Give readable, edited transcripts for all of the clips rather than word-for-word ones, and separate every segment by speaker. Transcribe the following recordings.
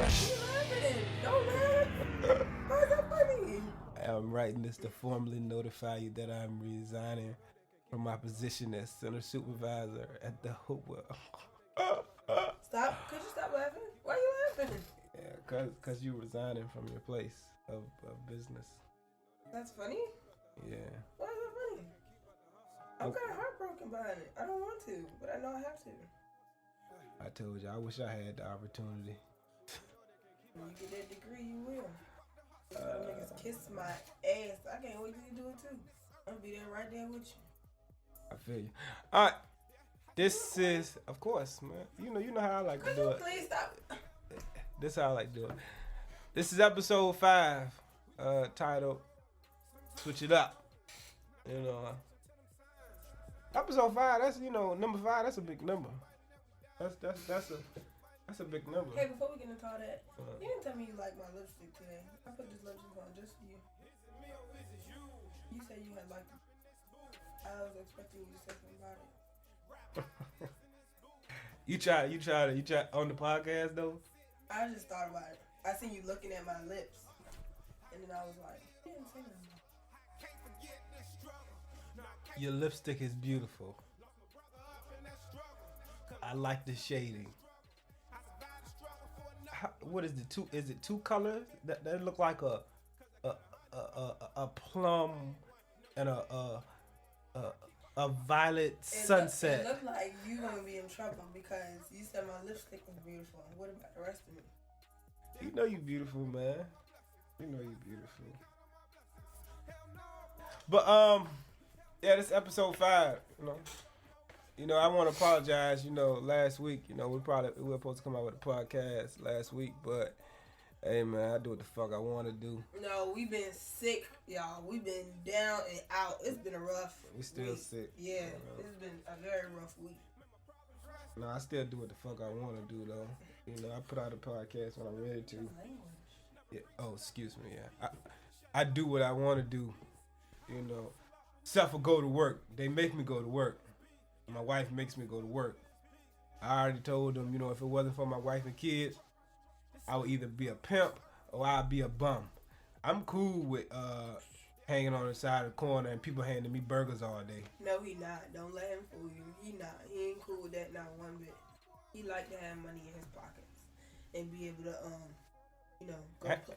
Speaker 1: laughing? Don't laugh. Why is that funny?
Speaker 2: I'm writing this to formally notify you that I'm resigning from my position as center supervisor at the Hopewell.
Speaker 1: Stop. Could you stop laughing? Why are you laughing?
Speaker 2: Yeah, cause you resigning from your place of business.
Speaker 1: That's funny?
Speaker 2: Yeah.
Speaker 1: Why is that funny? I'm kind of heartbroken behind it. I don't want to, but I know I have to.
Speaker 2: I told you, I wish I had the opportunity.
Speaker 1: When you get that degree, you will. Niggas kiss my ass. I can't wait till you do it too. I'm gonna be there right there with you.
Speaker 2: I feel you. All right. This is, of course, man. You know how I like to do it.
Speaker 1: Please stop.
Speaker 2: This is how I like to do it. This is episode 5, titled "Switch It Up." You know, episode 5. That's number 5. That's a big number. That's a big number.
Speaker 1: Hey, before we get into all that, you didn't tell me you like my lipstick today. I put this lipstick on just for you. You said you had liked it. I was expecting you to say something about it.
Speaker 2: You try on the podcast though.
Speaker 1: I just thought about it. I seen you looking at my lips, and then I was like, you didn't say nothing.
Speaker 2: Your lipstick is beautiful. I like the shading. What is the two? Is it 2 colors that look like a plum and a violet sunset?
Speaker 1: It looked like you gonna be in trouble because you said my lipstick was beautiful. What about the rest of me?
Speaker 2: You know you beautiful, man. You know you beautiful. But yeah, this episode 5. I want to apologize. Last week, we were supposed to come out with a podcast last week, but hey, man, I do what the fuck I want to do.
Speaker 1: No, we've been sick, y'all. We've been down and out. It's been a rough.
Speaker 2: We still
Speaker 1: week.
Speaker 2: sick.
Speaker 1: Yeah, it's been a very rough week.
Speaker 2: No, I still do what the fuck I want to do though. I put out a podcast when I'm ready to. Yeah. Oh, excuse me. Yeah. I do what I want to do. Except for go to work. They make me go to work. My wife makes me go to work. I already told them, if it wasn't for my wife and kids, I would either be a pimp or I'd be a bum. I'm cool with hanging on the side of the corner and people handing me burgers all day.
Speaker 1: No, he not. Don't let him fool you. He not. He ain't cool with that, not one bit. He like to have money in his pockets and be able to,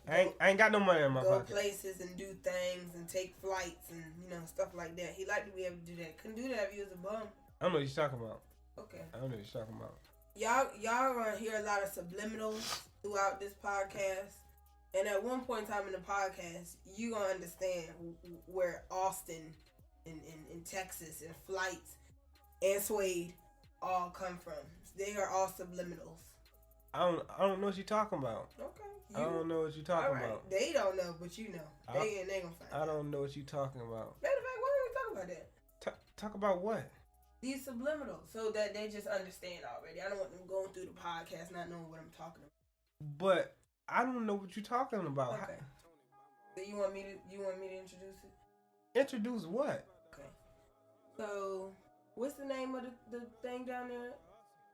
Speaker 2: I ain't got no money in my pocket.
Speaker 1: Go places and do things and take flights and, stuff like that. He like to be able to do that. Couldn't do that if he was a bum.
Speaker 2: I don't know what you're talking about.
Speaker 1: Okay.
Speaker 2: I don't know what you're talking about.
Speaker 1: Y'all gonna hear a lot of subliminals throughout this podcast. And at one point in time in the podcast, you gonna understand where Austin and Texas and flights and Suede all come from. They are all subliminals.
Speaker 2: I don't know what you're talking about.
Speaker 1: Okay.
Speaker 2: I don't know what you're talking about.
Speaker 1: They don't know, but you know. They gonna find out.
Speaker 2: I don't know what you're talking about.
Speaker 1: Matter of fact, why don't we talk about that?
Speaker 2: Talk about what?
Speaker 1: These subliminals, so that they just understand already. I don't want them going through the podcast not knowing what I'm talking about.
Speaker 2: But I don't know what you're talking about.
Speaker 1: Okay. So you want me to introduce it?
Speaker 2: Introduce what?
Speaker 1: Okay. So what's the name of the thing down there?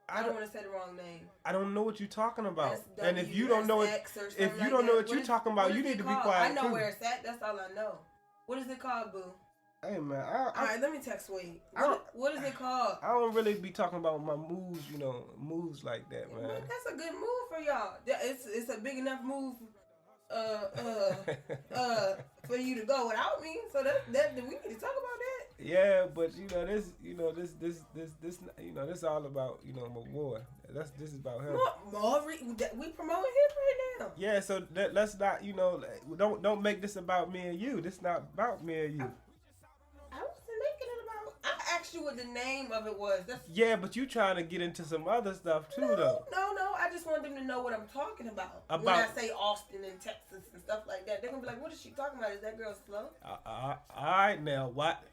Speaker 1: I don't want to say the wrong name.
Speaker 2: I don't know what you're talking about.
Speaker 1: SW,
Speaker 2: and if you don't know it, if you don't know what you're talking about, you need to be quiet.
Speaker 1: I know where it's at. That's all I know. What is it called, boo?
Speaker 2: Hey man,
Speaker 1: all right, let me text Wade. What is it called?
Speaker 2: I don't really be talking about my moves, moves like that, man.
Speaker 1: That's a good move for y'all. It's a big enough move, for you to go without me. So that we need to talk about that.
Speaker 2: Yeah, but this all about my boy. This is about him.
Speaker 1: We promoting him right now.
Speaker 2: Yeah, so let's not don't make this about me and you. This not about me and you.
Speaker 1: I wasn't making it about. I asked you what the name of it was.
Speaker 2: Yeah, but you trying to get into some other stuff too, though.
Speaker 1: No. I just want them to know what I'm talking about. When I say Austin and Texas and stuff like that, they're gonna be like, "What is she talking about? Is that girl slow?"
Speaker 2: All right, now what?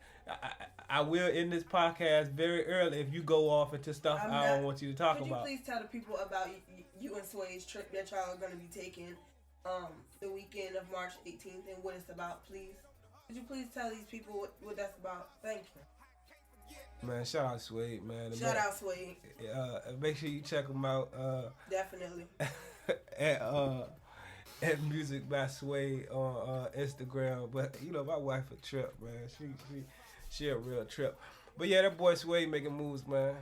Speaker 2: I will end this podcast very early if you go off into stuff I don't want you to talk about.
Speaker 1: Could you please tell the people about you and Swade's trip that y'all are going to be taking the weekend of March 18th and what it's about, please? Could you please tell these people what that's about? Thank you.
Speaker 2: Man, shout out Suede, man.
Speaker 1: Shout out Suede.
Speaker 2: Make sure you check them out.
Speaker 1: Definitely.
Speaker 2: at Music by Sway on Instagram. But you know, my wife a trip, man. She a real trip. But yeah, that boy Sway making moves, man.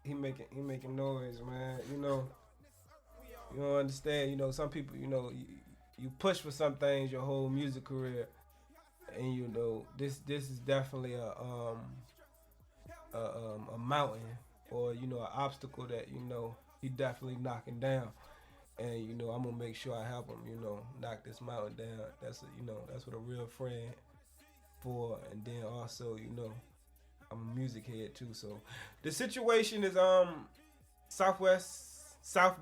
Speaker 2: He making noise, man. You don't understand. Some people, you push for some things your whole music career, and this is definitely a mountain or an obstacle that he definitely knocking down. And I'm gonna make sure I help him. Knock this mountain down. That's what a real friend for. And then also, I'm a music head too. So the situation is South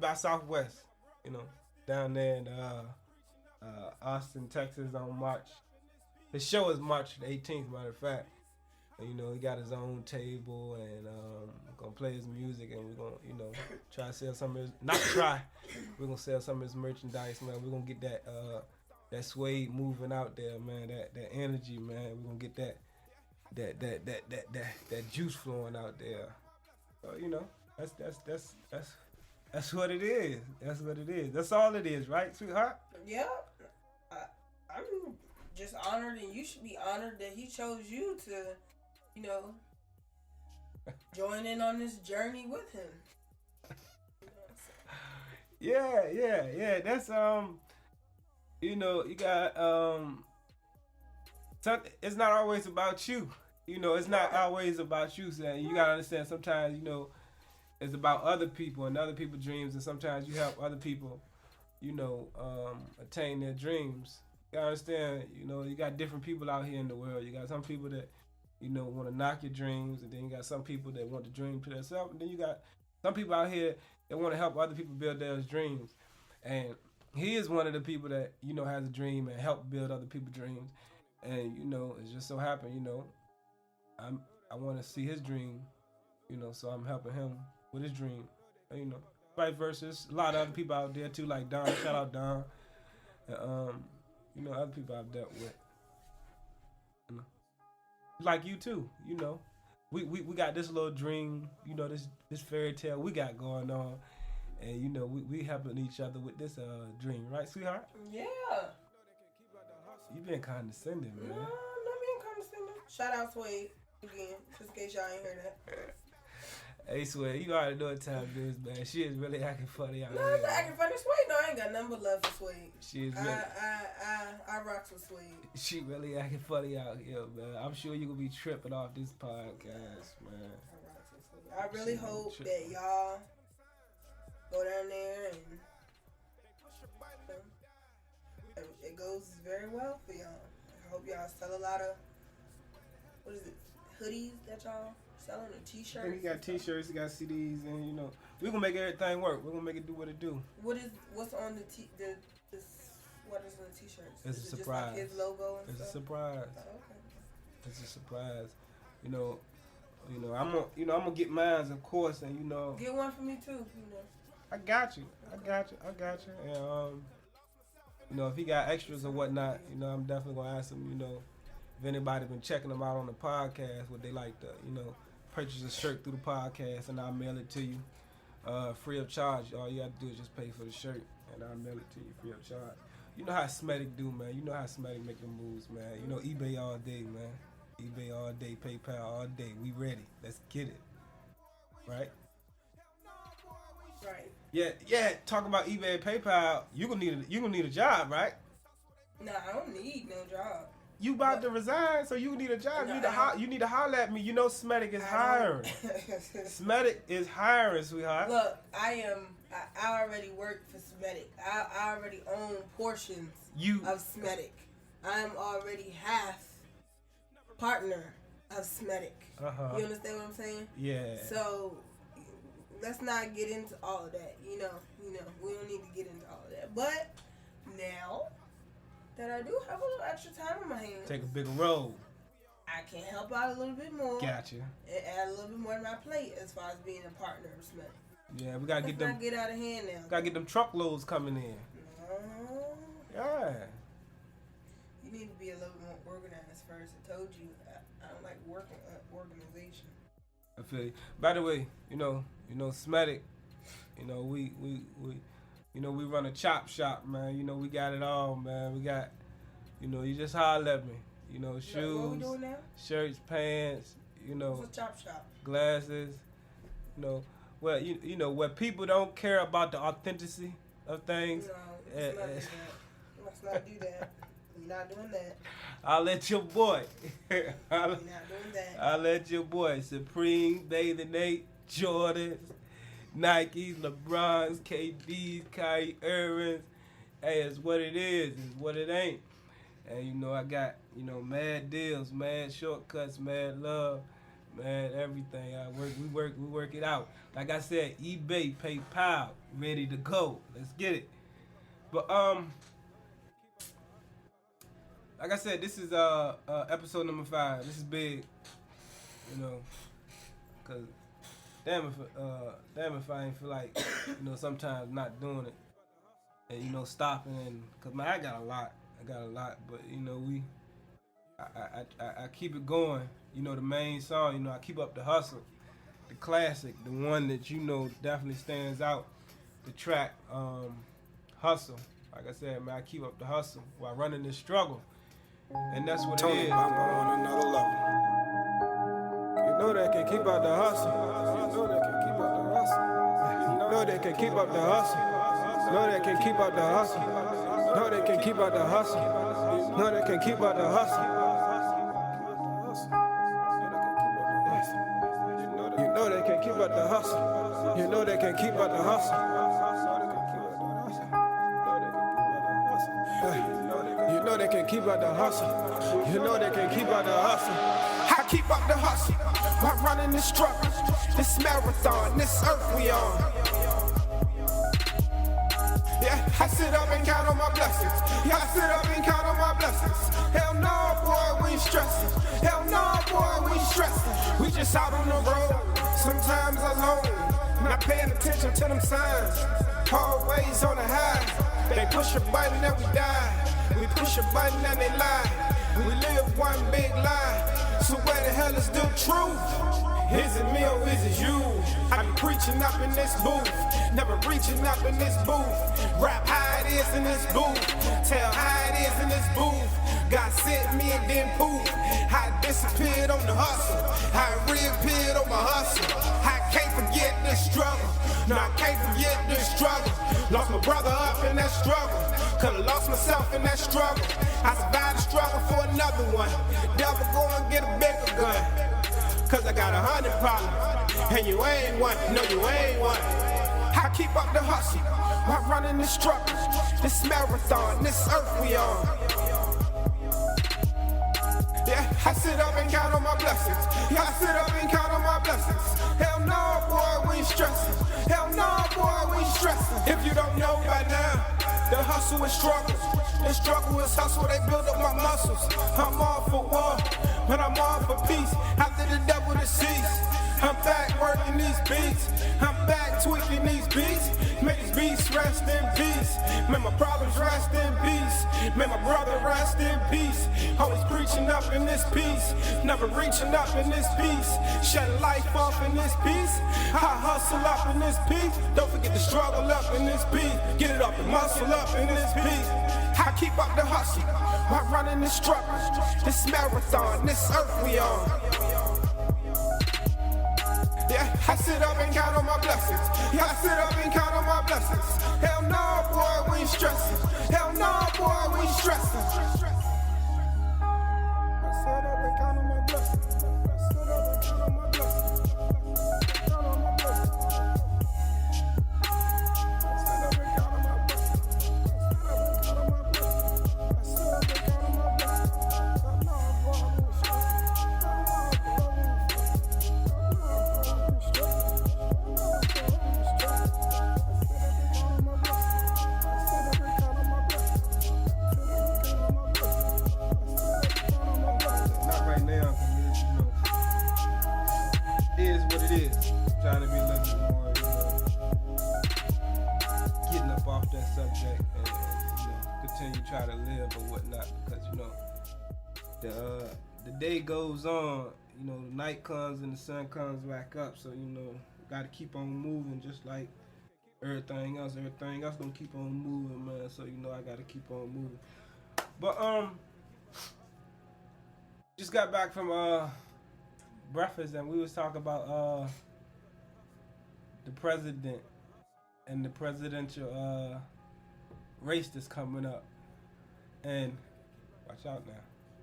Speaker 2: by Southwest. Down there in Austin, Texas on March. His show is March the 18th, matter of fact. And, he got his own table and gonna play his music, and we're gonna, try to sell some of his, not try, we're gonna sell some of his merchandise, man. We're gonna get that Suede moving out there, man, that energy, man. We're gonna get that juice flowing out there. So, that's what it is. That's what it is. That's all it is, right, sweetheart?
Speaker 1: Yeah. I'm just honored, and you should be honored that he chose you to, join in on this journey with him.
Speaker 2: Yeah. That's you got it's not always about you. It's not always about you. So you gotta understand. Sometimes it's about other people and other people's dreams, and sometimes you help other people, attain their dreams. You understand? You got different people out here in the world. You got some people that want to knock your dreams, and then you got some people that want to dream to themselves, and then you got some people out here that want to help other people build their dreams. And he is one of the people that has a dream and help build other people's dreams. And it just so happened, I want to see his dream, so I'm helping him with his dream. Vice versa. There's a lot of other people out there too, like Don. Shout out Don. And, other people I've dealt with. Like you too, we got this little dream, this fairy tale we got going on, and we helping each other with this dream, right, sweetheart?
Speaker 1: Yeah.
Speaker 2: You been condescending, man.
Speaker 1: No, I'm not being condescending. Shout out Suede again, just in case y'all ain't heard that.
Speaker 2: Hey, Suede, you already know what time it is, man. She is really acting funny out
Speaker 1: here.
Speaker 2: No,
Speaker 1: I'm not acting funny. Suede, no, I ain't got nothing but love for Suede.
Speaker 2: She is really...
Speaker 1: I rocks with Suede.
Speaker 2: She really acting funny out here, man. I'm sure you gonna be tripping off this podcast, man.
Speaker 1: I rocks with Suede. I really hope that y'all go down there and it goes very well for y'all. I hope y'all sell a lot of, hoodies that y'all selling, or t-shirts.
Speaker 2: And he got t-shirts, he got CDs, and we're gonna make everything work. We're gonna make it do what it do.
Speaker 1: What's on what is on the t-shirts?
Speaker 2: It's a surprise.
Speaker 1: Just like his logo and
Speaker 2: it's
Speaker 1: stuff?
Speaker 2: A surprise.
Speaker 1: Oh, okay.
Speaker 2: It's a surprise. I'm gonna get mine, of course, and
Speaker 1: get one for me too.
Speaker 2: I got you. And if he got extras or whatnot, I'm definitely gonna ask him. If anybody been checking them out on the podcast, would they like to, purchase a shirt through the podcast, and I'll mail it to you, free of charge. All you have to do is just pay for the shirt, and I'll mail it to you free of charge. You know how Smdec do, man. You know how Smdec make them moves, man. eBay all day, man. eBay all day, PayPal all day. We ready. Let's get it. Right?
Speaker 1: Right.
Speaker 2: Yeah. Talking about eBay and PayPal, you gonna need a job, right?
Speaker 1: Nah, I don't need no job.
Speaker 2: You about to resign, so you need a job. No, you need to holler at me. Smdec is hiring. Smdec is hiring, sweetheart.
Speaker 1: Look, I already work for Smdec. I already own portions of Smdec. I am already half partner of Smdec. You understand what I'm saying?
Speaker 2: Yeah.
Speaker 1: So let's not get into all of that. We don't need to get into all of that. But now that I do have a little extra time on my hands,
Speaker 2: take a bigger role.
Speaker 1: I can help out a little bit more.
Speaker 2: Gotcha.
Speaker 1: And add a little bit more to my plate as far as being a partner of Smdec.
Speaker 2: Yeah, we gotta get them.
Speaker 1: Get out of hand now.
Speaker 2: Gotta get them truckloads coming in. Yeah.
Speaker 1: You need to be a little more organized first. I told you I don't like organization.
Speaker 2: I feel you. By the way, Smdec, You know, we we run a chop shop, man. You know, we got it all, man. We got, you just holler at me. You know, shoes,
Speaker 1: what we doing now?
Speaker 2: shirts, pants,
Speaker 1: What's a chop shop?
Speaker 2: glasses, well, where people don't care about the authenticity of things.
Speaker 1: No, let's not do that. We're not doing that.
Speaker 2: I'll let your boy.
Speaker 1: We're not doing that.
Speaker 2: I'll let your boy. Supreme, Bathing Ape, Jordans, Nikes, LeBrons, KDs, Kyrie Irvings. Hey, it's what it is. It's what it ain't. And, I got, mad deals, mad shortcuts, mad love, mad everything. We work it out. Like I said, eBay, PayPal, ready to go. Let's get it. But, like I said, this is episode number 5. This is big, cause damn if I ain't feel like, sometimes not doing it, and stopping, and cause man, I got a lot, but I keep it going. The main song, I keep up the hustle, the classic, the one that definitely stands out, the track, hustle. Like I said, man, I keep up the hustle while running this struggle. And that's what
Speaker 3: Tony,
Speaker 2: it is.
Speaker 3: I'm on another level. They can keep up the hustle. They can keep up the hustle. They can keep up the hustle. They can keep up the hustle. They can keep up the hustle. They can keep up the hustle. They can keep up the hustle. They can keep up the hustle. They can keep up the hustle. I keep up the hustle while running this struggle, this marathon, this earth we on. Yeah, I sit up and count on my blessings. Yeah, I sit up and count on my blessings. Hell no, boy, we ain't stressing. Hell no, boy, we ain't stressing. We just out on the road, sometimes alone, not paying attention to them signs. Always on the high. They push a button and we die. We push a button and they lie. We live one big lie. So where the hell is the truth? Is it me or is it you? I be preaching up in this booth, never reaching up in this booth. Rap how it is in this booth, tell how it is in this booth. God sent me and then poof. I disappeared on the hustle, I reappeared on my hustle. I can't forget this struggle, no I can't forget this struggle. Lost my brother up in that struggle, could've lost myself in that struggle. I survived the struggle for another one, never go and get a bigger gun. Cause I got 100 problems, and you ain't one, no you ain't one. I keep up the hustle, while running this struggle, this marathon, this earth we on. Yeah, I sit up and count on my blessings. Yeah, I sit up and count on my blessings. Hell no, boy, we ain't stressing. Hell no, boy, we ain't stressing. If you don't know by now, the hustle is struggle. The struggle is hustle, they build up my muscles. I'm all for war, but I'm all for peace. After the devil deceased, I'm back working these beats. I'm back tweaking these beats. Make these beats rest in peace. Make my problems rest in peace. Make my brother rest in peace. Always preaching up in this piece, never reaching up in this piece. Shutting life off in this piece. I hustle up in this piece. Don't forget to struggle up in this piece. Get it up and muscle up in this piece. I keep up the hustle while running this struggle, this marathon, this earth we on. Yeah, I sit up and count on my blessings. Yeah, I sit up and count on my blessings. Hell no, boy, we ain't stressing. Hell no, boy, we ain't stressing. I sit up and count on my blessings. I sit up and count on my blessings. Count on my blessings. I sit up and count on my blessings. I sit up and count on my blessings. Hell no, boy, we ain't stressing.
Speaker 2: Trying to be a little bit more, getting up off that subject and continue to try to live or whatnot, because the day goes on, the night comes and the sun comes back up, so got to keep on moving, just like everything else gonna keep on moving, man. So I gotta keep on moving. But just got back from breakfast, and we was talking about the president and the presidential race that's coming up. And watch out now,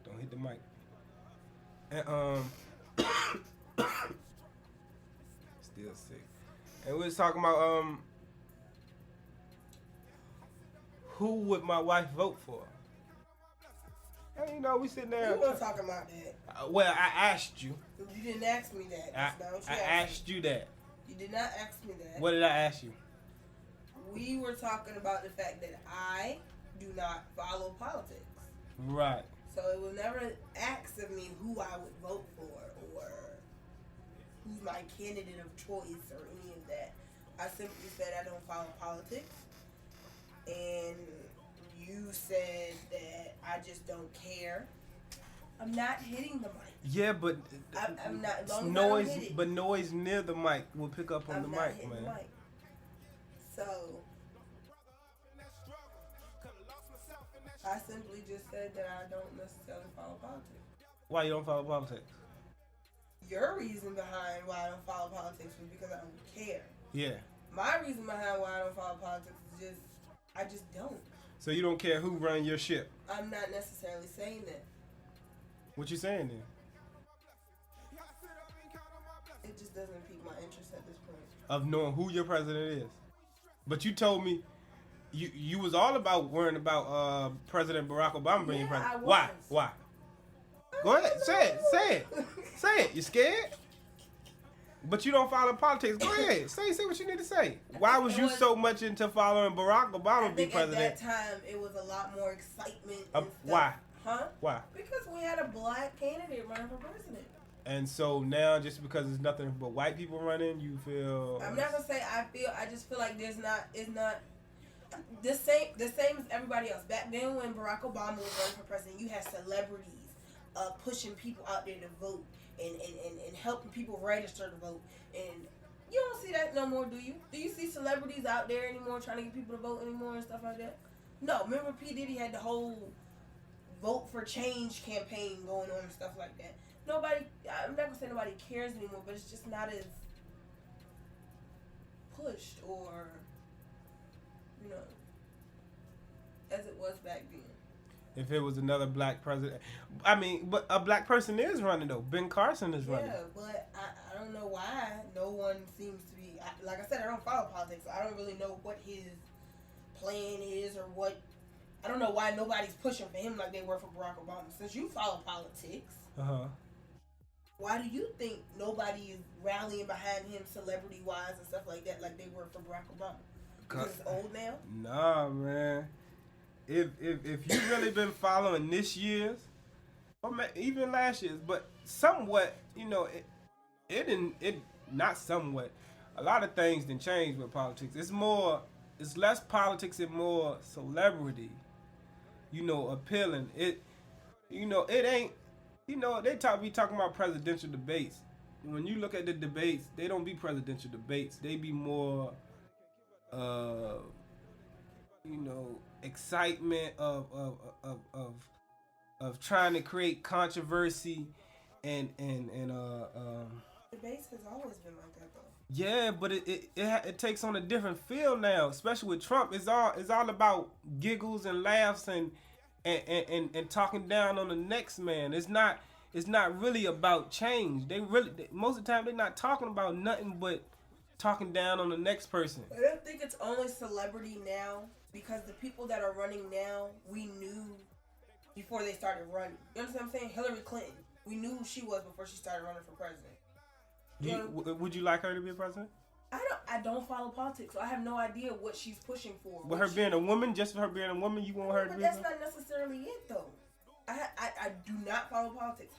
Speaker 2: don't hit the mic. And still sick. And we was talking about who would my wife vote for? And we sitting there.
Speaker 1: You weren't talking about that.
Speaker 2: Well, I asked you.
Speaker 1: You didn't ask me that. That's not what you
Speaker 2: I asked you that.
Speaker 1: You did not ask me that.
Speaker 2: What did I ask you?
Speaker 1: We were talking about the fact that I do not follow politics.
Speaker 2: Right.
Speaker 1: So it was never asked of me who I would vote for or who's my candidate of choice or any of that. I simply said I don't follow politics. And you said that I just don't care. I'm not hitting the mic.
Speaker 2: Yeah, but
Speaker 1: I'm not.
Speaker 2: Noise, but noise near the mic will pick up on the mic, man.
Speaker 1: The mic. So I simply just said that I don't necessarily follow politics.
Speaker 2: Why you don't follow politics?
Speaker 1: Your reason behind why I don't follow politics was because I don't care.
Speaker 2: Yeah.
Speaker 1: My reason behind why I don't follow politics is I just don't.
Speaker 2: So you don't care who run your ship?
Speaker 1: I'm not necessarily saying that.
Speaker 2: What you saying then?
Speaker 1: It just doesn't pique my interest at this point.
Speaker 2: Of knowing who your president is. But you told me you was all about worrying about President Barack Obama being president.
Speaker 1: I was.
Speaker 2: Why? Go ahead. Say it. You scared? But you don't follow politics. Go ahead. Say what you need to say. Why was you so much into following Barack Obama be president?
Speaker 1: At that time, it was a lot more excitement. And stuff.
Speaker 2: Why?
Speaker 1: Huh?
Speaker 2: Why?
Speaker 1: Because we had a black candidate running for president.
Speaker 2: And so now, just because there's nothing but white people running, you feel...
Speaker 1: I'm not gonna say I just feel like it's not the same as everybody else. Back then when Barack Obama was running for president, you had celebrities pushing people out there to vote and helping people register to vote. And you don't see that no more, do you? Do you see celebrities out there anymore trying to get people to vote anymore and stuff like that? No. Remember P. Diddy had the whole Vote for Change campaign going on and stuff like that. I'm not gonna say nobody cares anymore, but it's just not as pushed or, as it was back then.
Speaker 2: If it was another black president, but a black person is running though. Ben Carson is running.
Speaker 1: Yeah, but I don't know why no one seems to be. Like I said, I don't follow politics, so I don't really know what his plan is or what. I don't know why nobody's pushing for him like they were for Barack Obama. Since you follow politics, why do you think nobody is rallying behind him, celebrity-wise and stuff like that, like they were for Barack Obama? Because he's old now.
Speaker 2: Nah, man. If you really been following this year's, or even last year's, but somewhat, it not somewhat. A lot of things done changed with politics. It's less politics and more celebrity. Appealing. It ain't. They be talking about presidential debates. When you look at the debates, they don't be presidential debates. They be more, excitement of trying to create controversy and
Speaker 1: debates has always been like that though.
Speaker 2: Yeah, but it takes on a different feel now, especially with Trump. It's all about giggles and laughs and talking down on the next man. It's not really about change. Most of the time they're not talking about nothing but talking down on the next person.
Speaker 1: I don't think it's only celebrity now because the people that are running now we knew before they started running. You understand what I'm saying? Hillary Clinton. We knew who she was before she started running for president.
Speaker 2: Would you like her to be a president?
Speaker 1: I don't follow politics, so I have no idea what she's pushing for.
Speaker 2: But her being a woman, just for her being a woman, you want her to be?
Speaker 1: But that's not necessarily it, though. I do not follow politics.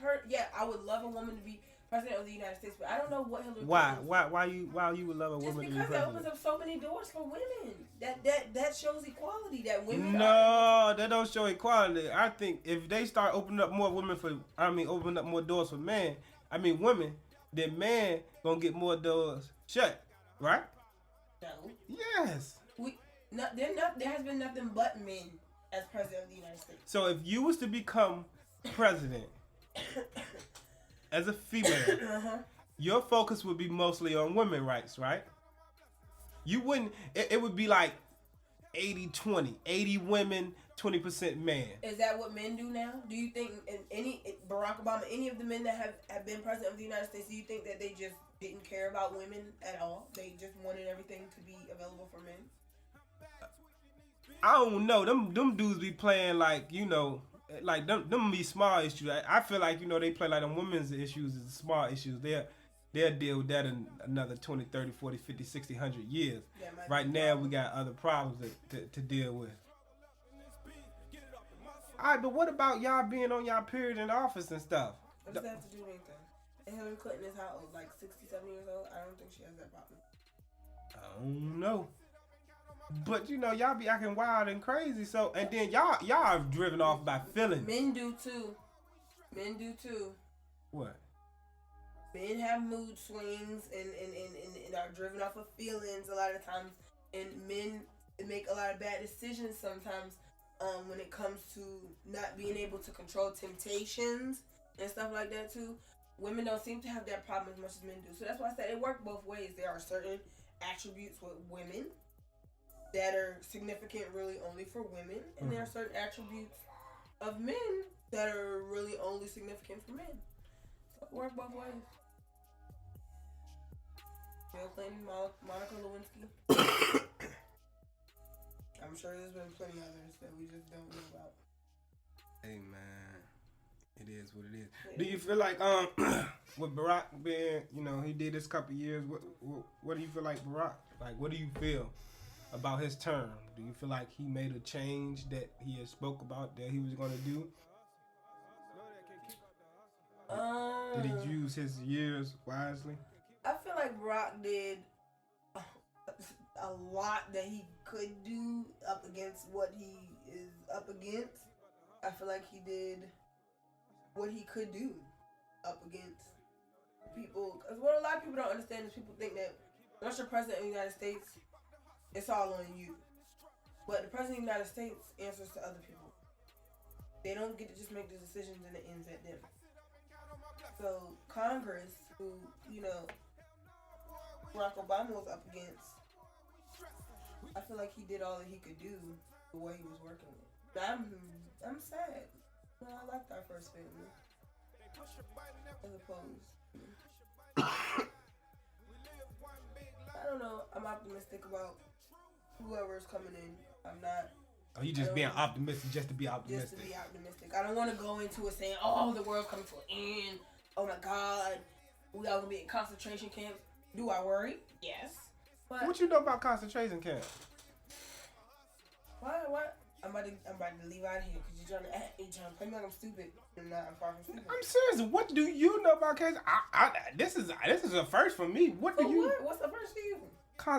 Speaker 1: I would love a woman to be president of the United States, but I don't know what Hillary.
Speaker 2: Why you would love a woman to be president? Just because
Speaker 1: it opens up so many doors for women. That shows equality. That women.
Speaker 2: No, that don't show equality. I think if they start opening up more opening up more doors for women, then man gonna get more doors shut, right?
Speaker 1: No.
Speaker 2: Yes.
Speaker 1: There has been nothing but men as president of the United States.
Speaker 2: So if you was to become president as a female, your focus would be mostly on women's rights, right? You wouldn't. It would be like 80-20, 80 women, 20% man.
Speaker 1: Is that what men do now? Do you think Barack Obama, any of the men that have been president of the United States, do you think that they just didn't care about women at all? They just wanted everything to be available for men?
Speaker 2: I don't know. Them dudes be playing like, like them be small issues. I feel like, they play like them women's issues is small issues. They'll deal with that in another 20, 30, 40, 50, 60, 100 years. Right now, we got other problems to deal with. All right, but what about y'all being on y'all period in office and stuff?
Speaker 1: What does that have to do with anything? And Hillary Clinton is how old? Like 67 years old? I don't think she has that problem.
Speaker 2: I don't know. But, y'all be acting wild and crazy. So, and then y'all are driven off by feelings.
Speaker 1: Men do too.
Speaker 2: What?
Speaker 1: Men have mood swings and are driven off of feelings a lot of times. And men make a lot of bad decisions sometimes when it comes to not being able to control temptations and stuff like that too. Women don't seem to have that problem as much as men do. So that's why I said it works both ways. There are certain attributes with women that are significant really only for women. And there are certain attributes of men that are really only significant for men. So it works both ways. Bill Clinton, Monica Lewinsky. I'm sure there's been plenty others that we just don't know about.
Speaker 2: Hey man, it is what it is. Yeah. Do you feel like with Barack being, he did this couple of years? What do you feel like Barack? Like, what do you feel about his term? Do you feel like he made a change that he had spoke about that he was going to do? Did he use his years wisely?
Speaker 1: I feel like Barack did a lot that he could do up against what he is up against. I feel like he did what he could do up against people. Because what a lot of people don't understand is people think that once you're president of the United States, it's all on you. But the president of the United States answers to other people. They don't get to just make the decisions and it ends at them. So Congress, who, Barack Obama was up against, I feel like he did all that he could do the way he was working with. But I'm sad. I liked our first family. As opposed. I don't know. I'm optimistic about whoever's coming in. I'm not.
Speaker 2: Oh, you just being optimistic just to be optimistic.
Speaker 1: Just to be optimistic. I don't want to go into it saying, oh, the world's coming to an end. Oh my God. We all going to be in concentration camps. Do I worry? Yes. But
Speaker 2: what you know about concentration camps?
Speaker 1: What? I'm about to leave out of here because you're trying to play me like I'm stupid. I'm not. I'm far from stupid.
Speaker 2: I'm serious. What do you know about concentration? This is a first for me. What's the
Speaker 1: first for you?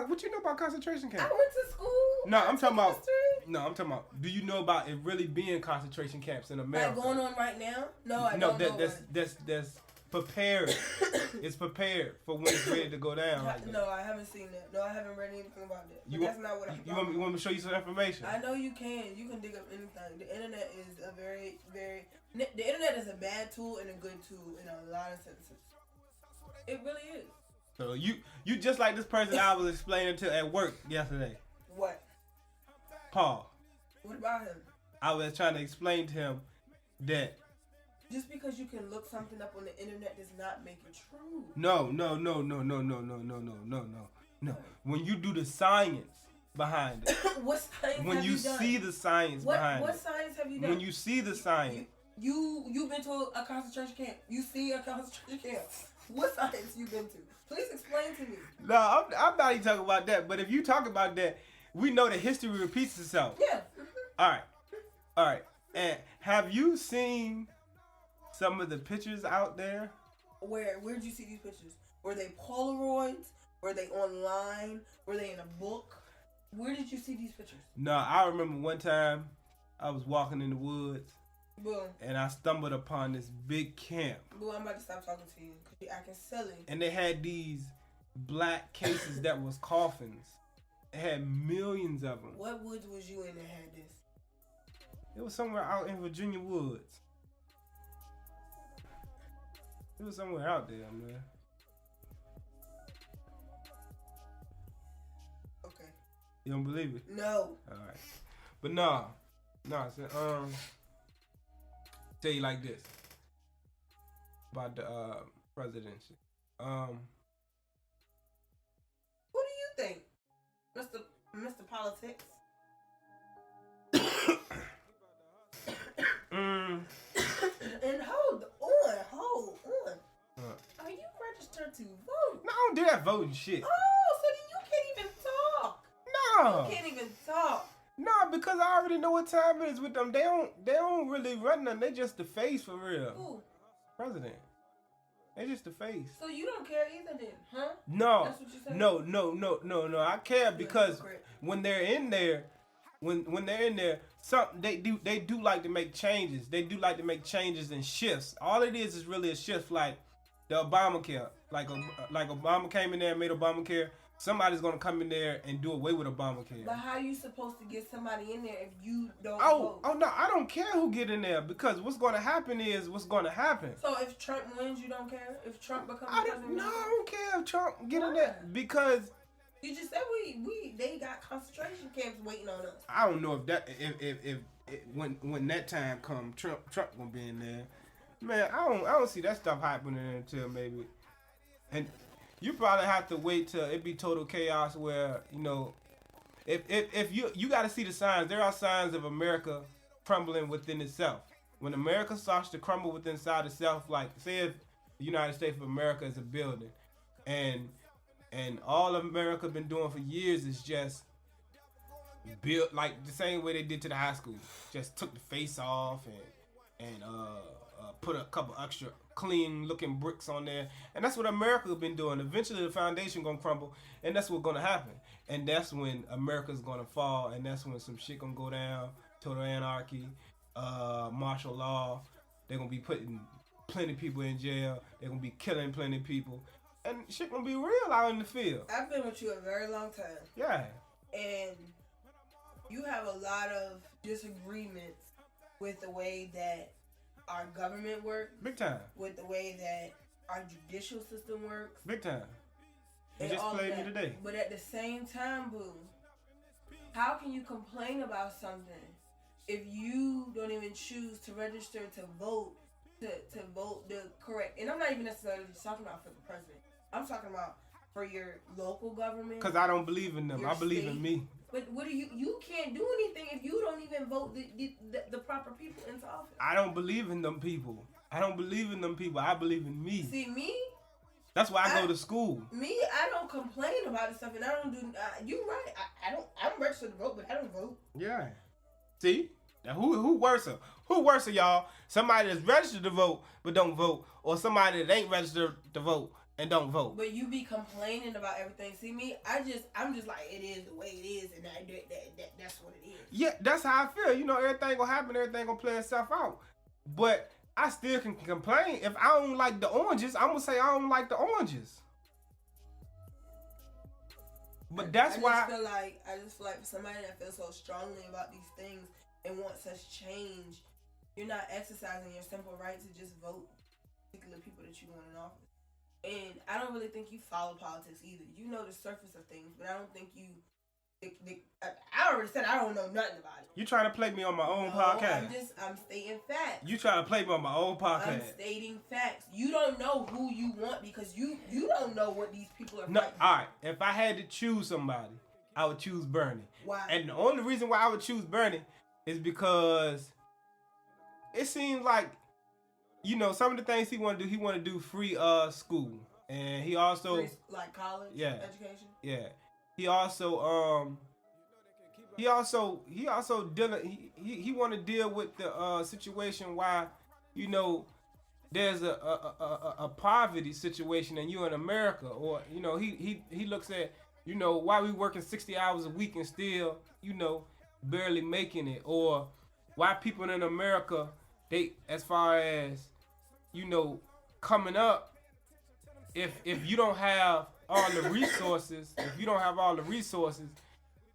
Speaker 2: What you know about concentration camps?
Speaker 1: I went to school.
Speaker 2: No, I'm talking about. Do you know about it really being concentration camps in America?
Speaker 1: Like going on right now? No, I don't know.
Speaker 2: That's prepared. It's prepared for when it's ready to go down.
Speaker 1: No, I haven't seen that. No, I haven't read anything about that. That's not what I'm
Speaker 2: you want me to show you some information?
Speaker 1: I know you can. You can dig up anything. The internet is a very, very... The internet is a bad tool and a good tool in a lot of senses. It really is.
Speaker 2: So you just like this person I was explaining to at work yesterday.
Speaker 1: What?
Speaker 2: Paul.
Speaker 1: What about him?
Speaker 2: I was trying to explain to him that
Speaker 1: just because you can look something up on the internet does not make it true.
Speaker 2: No. When you do the science behind it.
Speaker 1: What science
Speaker 2: when
Speaker 1: have you done?
Speaker 2: See the science behind it.
Speaker 1: What science have you done?
Speaker 2: When you see the science.
Speaker 1: You've been to a concentration camp. You see a concentration camp. What science you been to? Please explain to me.
Speaker 2: No, I'm not even talking about that. But if you talk about that, we know that history repeats itself.
Speaker 1: Yeah.
Speaker 2: All right. And have you seen some of the pictures out there?
Speaker 1: Where'd you see these pictures? Were they Polaroids? Were they online? Were they in a book? Where did you see these pictures?
Speaker 2: No, I remember one time I was walking in the woods.
Speaker 1: Boom.
Speaker 2: And I stumbled upon this big camp.
Speaker 1: Boom, I'm about to stop talking to you because you're acting silly.
Speaker 2: And they had these black cases that was coffins. had millions of them.
Speaker 1: What woods was you in that had this?
Speaker 2: It was somewhere out in Virginia woods. It was somewhere out there, man.
Speaker 1: Okay.
Speaker 2: You don't believe it?
Speaker 1: No.
Speaker 2: All right. But no, so, tell you like this about the presidency.
Speaker 1: Who do you think, Mr. Politics? And hold on. Are you registered to vote?
Speaker 2: No, I don't do that voting shit.
Speaker 1: Oh, so then you can't even talk.
Speaker 2: No.
Speaker 1: You can't even talk.
Speaker 2: No, because I already know what time it is with them. They don't really run nothing. They just the face for real.
Speaker 1: Who?
Speaker 2: President. They just the face.
Speaker 1: So you don't care either then, huh?
Speaker 2: No.
Speaker 1: That's what you said?
Speaker 2: No. I care because when they're in there, when they're in there, they do like to make changes. They do like to make changes and shifts. All it is really a shift, like the Obamacare. Like Obama came in there and made Obamacare. Somebody's gonna come in there and do away with Obamacare.
Speaker 1: But how are you supposed to get somebody in there if you don't vote?
Speaker 2: Oh no, I don't care who get in there because what's gonna happen is what's gonna happen.
Speaker 1: So if Trump wins, you don't care? If Trump becomes president?
Speaker 2: No, I don't care if Trump get in there because
Speaker 1: you just said they got concentration camps waiting on us.
Speaker 2: I don't know if when that time comes, Trump gonna be in there. Man, I don't see that stuff happening until maybe, and you probably have to wait till it be total chaos where, you know, if you got to see the signs. There are signs of America crumbling within itself. When America starts to crumble within inside itself, like say if the United States of America is a building, and all America been doing for years is just build like the same way they did to the high school. Just took the face off and put a couple extra clean looking bricks on there, and that's what America been doing. Eventually the foundation gonna crumble, and that's what's gonna happen, and that's when America's gonna fall, and that's when some shit gonna go down. Total anarchy, martial law. They're gonna be putting plenty of people in jail. They're gonna be killing plenty of people, and shit gonna be real out in the field.
Speaker 1: I've been with you a very long time.
Speaker 2: Yeah.
Speaker 1: And you have a lot of disagreements with the way that our government works.
Speaker 2: Big time.
Speaker 1: With the way that our judicial system works.
Speaker 2: Big time. You
Speaker 1: and
Speaker 2: just
Speaker 1: all
Speaker 2: played
Speaker 1: that.
Speaker 2: me today.
Speaker 1: But at the same time, boo, how can you complain about something if you don't even choose to register to vote, to vote the correct? And I'm not even necessarily just talking about for the president. I'm talking about for your local government.
Speaker 2: Because I don't believe in them. I believe in me.
Speaker 1: But what do you can't do anything if you don't even vote the proper people into office.
Speaker 2: I don't believe in them people. I believe in me.
Speaker 1: See, me?
Speaker 2: That's why I go to school.
Speaker 1: Me, I don't complain about this stuff, and I don't do. You right? I'm registered to vote, but I don't vote.
Speaker 2: Yeah. See? Now who worse? Who worse, y'all? Somebody that's registered to vote but don't vote, or somebody that ain't registered to vote and don't vote.
Speaker 1: But you be complaining about everything. See me? I'm just like, it is the way it is, and that's what it is.
Speaker 2: Yeah, that's how I feel. You know, everything gonna happen. Everything gonna play itself out. But I still can complain. If I don't like the oranges, I'm gonna say I don't like the oranges. But that's why
Speaker 1: I just feel like for somebody that feels so strongly about these things and wants such change, you're not exercising your simple right to just vote particular people that you want in office. And I don't really think you follow politics either. You know the surface of things, but I don't think you. I already said I don't know nothing about it.
Speaker 2: You trying to play me on my own podcast?
Speaker 1: I'm stating facts.
Speaker 2: You trying to play me on my own podcast?
Speaker 1: I'm stating facts. You don't know who you want because you don't know what these people are.
Speaker 2: No,
Speaker 1: fighting.
Speaker 2: all right. If I had to choose somebody, I would choose Bernie.
Speaker 1: Why?
Speaker 2: And the only reason why I would choose Bernie is because it seems like, you know, some of the things he want to do free school, and he also
Speaker 1: free, like college, education.
Speaker 2: Yeah, he also dealing. He want to deal with the situation why, you know, there's a poverty situation and you in America, or you know he looks at, you know, why we working 60 hours a week and still, you know, barely making it, or why people in America, they, as far as, you know, coming up, if you don't have all the resources,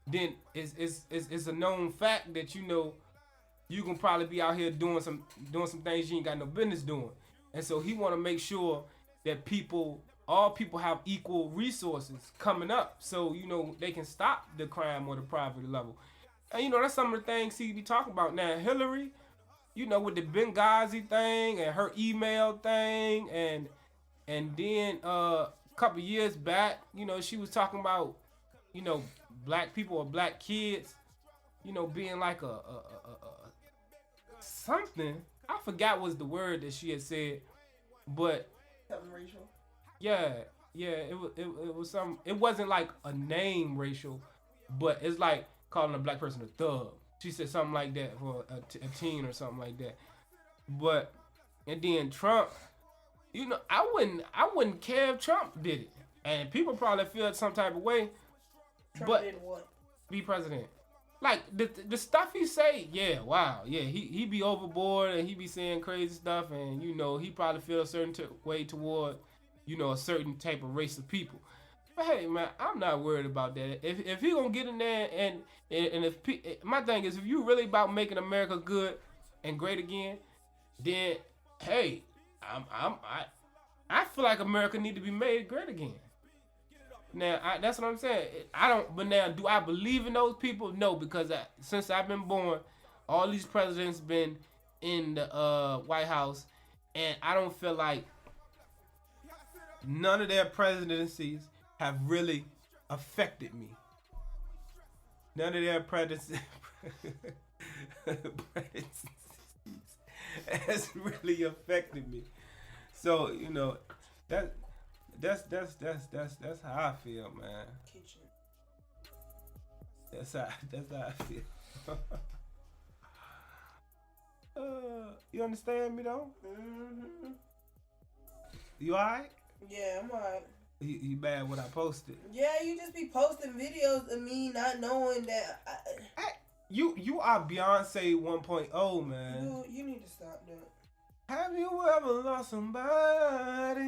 Speaker 2: then it's a known fact that you can probably be out here doing some things you ain't got no business doing. And so he want to make sure that all people have equal resources coming up, so they can stop the crime or the poverty level. And that's some of the things he be talking about now. Hillary, with the Benghazi thing and her email thing, and then a couple years back, she was talking about black people or black kids, being like a something. I forgot was the word that she had said, but
Speaker 1: something racial.
Speaker 2: Yeah, it was some. It wasn't like a name racial, but it's like calling a black person a thug. She said something like that for a teen or something like that. But and then Trump, I wouldn't care if Trump did it, and people probably feel some type of way.
Speaker 1: Trump did what?
Speaker 2: Be president. Like the stuff he say, he be overboard and he be saying crazy stuff, and he probably feel a certain way toward a certain type of race of people. But hey, man, I'm not worried about that. If he gonna get in there and if my thing is, if you really about making America good and great again, then hey, I feel like America need to be made great again. Now that's what I'm saying. But now, do I believe in those people? No, because since I've been born, all these presidents been in the White House, and I don't feel like none of their presidencies have really affected me. None of their presidencies has really affected me. So that's how I feel, man.
Speaker 1: Kitchen.
Speaker 2: That's how I feel. You understand me though?
Speaker 1: Mm-hmm.
Speaker 2: You alright?
Speaker 1: Yeah, I'm alright.
Speaker 2: You bad what I posted?
Speaker 1: Yeah, you just be posting videos of me not knowing that.
Speaker 2: You are Beyonce 1.0, man.
Speaker 1: You need to stop that.
Speaker 2: Have you ever lost somebody?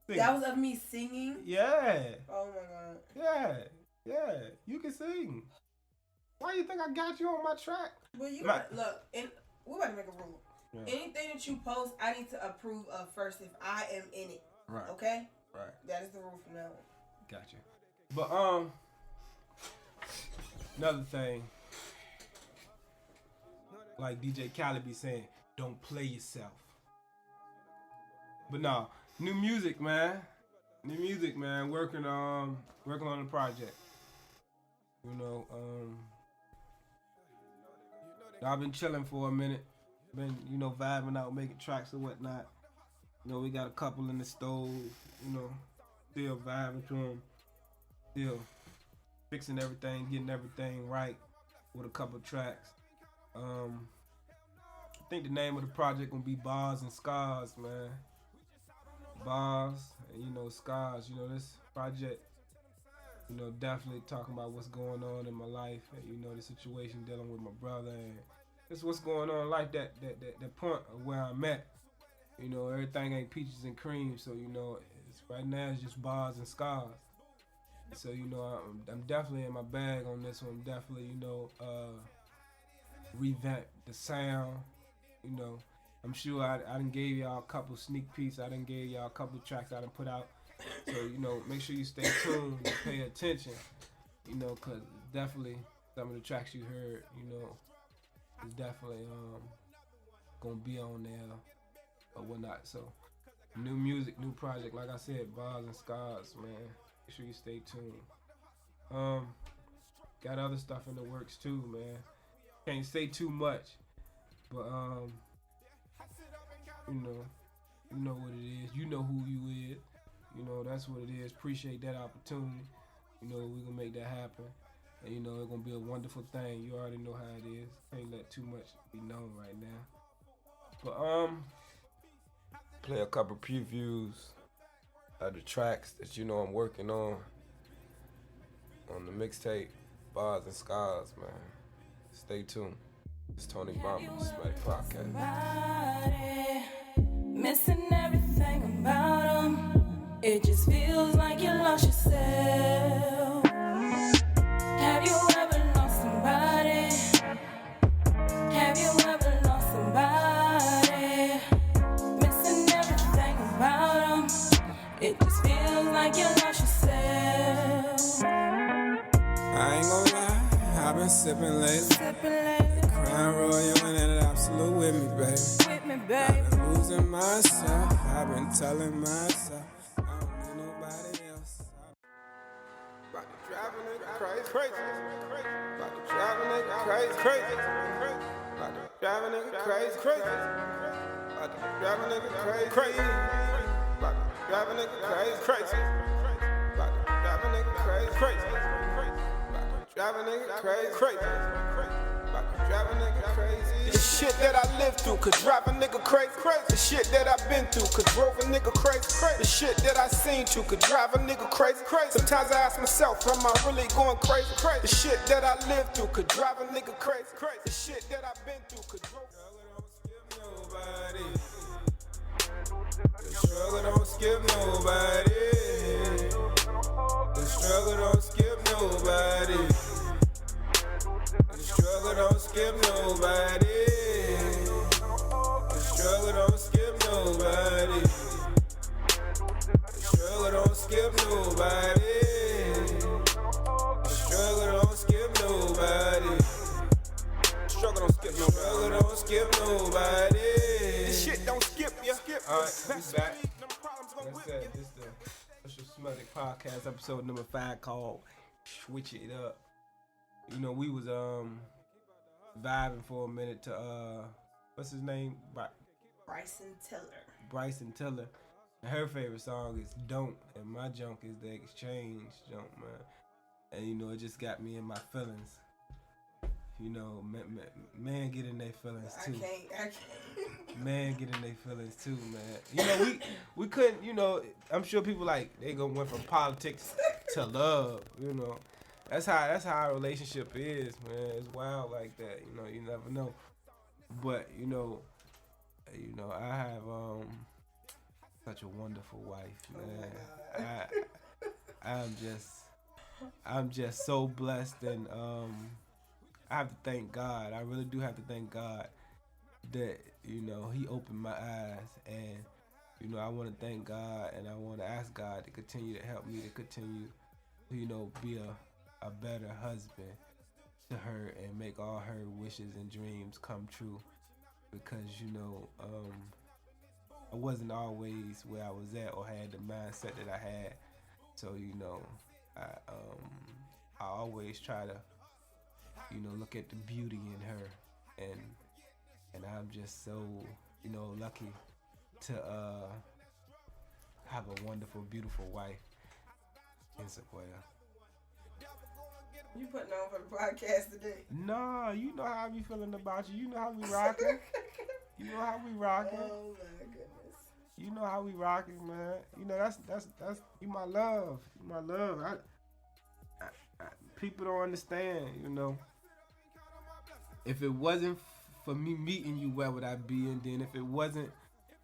Speaker 2: Sing.
Speaker 1: That was of me singing?
Speaker 2: Yeah.
Speaker 1: Oh my God.
Speaker 2: Yeah. You can sing. Why you think I got you on my track?
Speaker 1: Well, look, and we're about to make a rule. Yeah. Anything that you post, I need to approve of first if I am in it.
Speaker 2: Right.
Speaker 1: Okay?
Speaker 2: Right.
Speaker 1: That is the rule from now on.
Speaker 2: Gotcha. But another thing, like DJ Khaled be saying, don't play yourself. But no, new music, man. Working on the project. I've been chilling for a minute. Been, vibing out, making tracks and whatnot. We got a couple in the stove, still vibing to them. Still fixing everything, getting everything right with a couple tracks. I think the name of the project gonna be Bars and Scars, man. Bars and Scars. This project, definitely talking about what's going on in my life and the situation dealing with my brother, and it's what's going on like that point of where I'm at. Everything ain't peaches and cream, so it's right now it's just bars and scars. So I'm definitely in my bag on this one. Definitely revamp the sound. I'm sure I done gave y'all a couple sneak peeks. I done gave y'all a couple tracks I done put out. So make sure you stay tuned and pay attention. Cause definitely some of the tracks you heard, is definitely gonna be on there or whatnot. So new music, new project. Like I said, Bars and Scars, man. Make sure you stay tuned. Got other stuff in the works too, man. Can't say too much, but you know what it is. You know who you is. That's what it is. Appreciate that opportunity. We gonna make that happen. And it's gonna be a wonderful thing. You already know how it is. Can't let too much be known right now. But play a couple previews of the tracks that I'm working on the mixtape, Bars and Scars, man. Stay tuned. It's Tony Bomber, Smdec Podcast.
Speaker 4: Missing everything about him. It just feels like you lost yourself. Have you
Speaker 3: I've been sipping lately. Crown Royal and an absolute with me, baby. I've been losing myself. I've been telling myself I don't need nobody else. About to drive a nigga crazy. About to drive a nigga crazy. About to drive a nigga crazy. About to drive a nigga crazy. About to drive a nigga crazy. About to drive a nigga crazy. Drive a nigga crazy. About to drive a nigga crazy. The shit that I lived through could drive a nigga crazy. The shit that I've been through could drove a nigga crazy. The shit that I seen to could drive a nigga crazy. Sometimes I ask myself, am I really going crazy? The shit that I lived through could drive a nigga crazy. The shit that I've been through could drove nobody. The struggle don't skip nobody. The struggle don't skip nobody. The struggle don't skip nobody. The struggle don't skip nobody. The struggle don't skip nobody. The struggle don't skip nobody. Struggle don't skip nobody. Struggle don't skip nobody. This shit don't skip ya.
Speaker 2: Alright, we back. Like I said, this is the official Smdec podcast, episode number 5, called Switch It Up. You know, we was vibing for a minute to what's his name? Bryson Tiller. And her favorite song is Don't, and my junk is The Exchange junk, man. And you know, it just got me in my feelings. You know, man get in their feelings too.
Speaker 1: I can't.
Speaker 2: Man get in their feelings too, man. You know, we couldn't, you know, I'm sure people like, they gonna went from politics to love, you know. That's how our relationship is, man. It's wild like that, you know, you never know. But, you know, I have such a wonderful wife, man. I'm just so blessed, and I have to thank God. I really do have to thank God that, you know, he opened my eyes, and, you know, I want to thank God, and I want to ask God to continue to help me to continue to, you know, be a better husband to her and make all her wishes and dreams come true, because, you know, I wasn't always where I was at or had the mindset that I had. So, you know, I always try to, you know, look at the beauty in her, and I'm just so, you know, lucky to have a wonderful, beautiful wife in Sequoia.
Speaker 1: You putting on for the podcast today?
Speaker 2: Nah, you know how I be feeling about you. You know how we rocking. You know how we rocking.
Speaker 1: Oh my goodness.
Speaker 2: You know how we rocking, man. You know that's you my love. You my love. I people don't understand, you know. If it wasn't for me meeting you, where would I be? And then if it wasn't